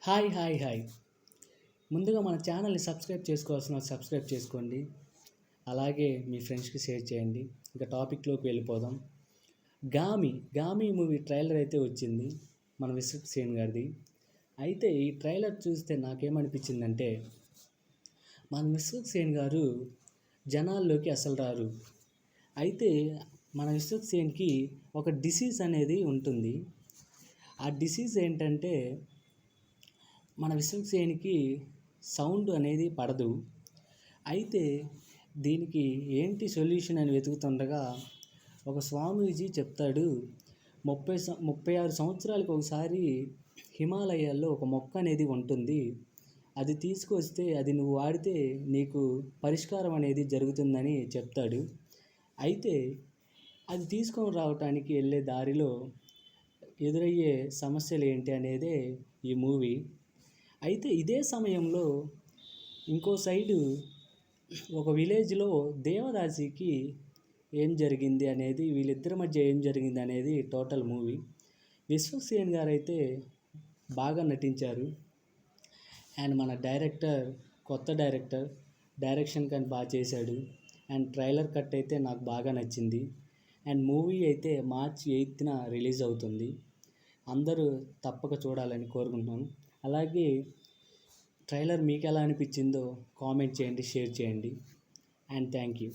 Hi hi hi ముందుగా మన ఛానల్ని సబ్స్క్రైబ్ చేసుకోండి. అలాగే మీ ఫ్రెండ్స్కి షేర్ చేయండి. ఇక టాపిక్లోకి వెళ్ళిపోదాం. గామి మూవీ ట్రైలర్ అయితే వచ్చింది, మన విశ్వక్ సేన్ గారిది. అయితే ఈ ట్రైలర్ చూస్తే నాకేమనిపించిందంటే, మన విశ్వక్ సేన్ గారు జనాల్లోకి అసలు రారు. అయితే మన విశ్వక్ సేన్కి ఒక డిసీజ్ అనేది ఉంటుంది. ఆ డిసీజ్ ఏంటంటే, మన విశ్వక్ సేన్కి సౌండ్ అనేది పడదు. అయితే దీనికి ఏంటి సొల్యూషన్ అని వెతుకుతుండగా ఒక స్వామీజీ చెప్తాడు, 36 సంవత్సరాలకు ఒకసారి హిమాలయాల్లో ఒక మొక్క అనేది ఉంటుంది. అది తీసుకొస్తే అది నువ్వు వాడితే నీకు పరిష్కారం అనేది జరుగుతుందని చెప్తాడు. అయితే అది తీసుకొని రావటానికి వెళ్ళే దారిలో ఎదురయ్యే సమస్యలు ఏంటి అనేదే ఈ మూవీ. అయితే ఇదే సమయంలో ఇంకో సైడు ఒక విలేజ్లో దేవదాసికి ఏం జరిగింది అనేది, వీళ్ళిద్దరి మధ్య ఏం జరిగింది అనేది టోటల్ మూవీ. విశ్వక్ సేన్ గారు అయితే బాగా నటించారు. అండ్ మన కొత్త డైరెక్షన్ కానీ బాగా చేశాడు. అండ్ ట్రైలర్ కట్ అయితే నాకు బాగా నచ్చింది. అండ్ మూవీ అయితే March 8న రిలీజ్ అవుతుంది. అందరూ తప్పక చూడాలని కోరుకుంటున్నాను. అలాగే ట్రైలర్ మీకు ఎలా అనిపించిందో కామెంట్ చేయండి, షేర్ చేయండి. And thank you.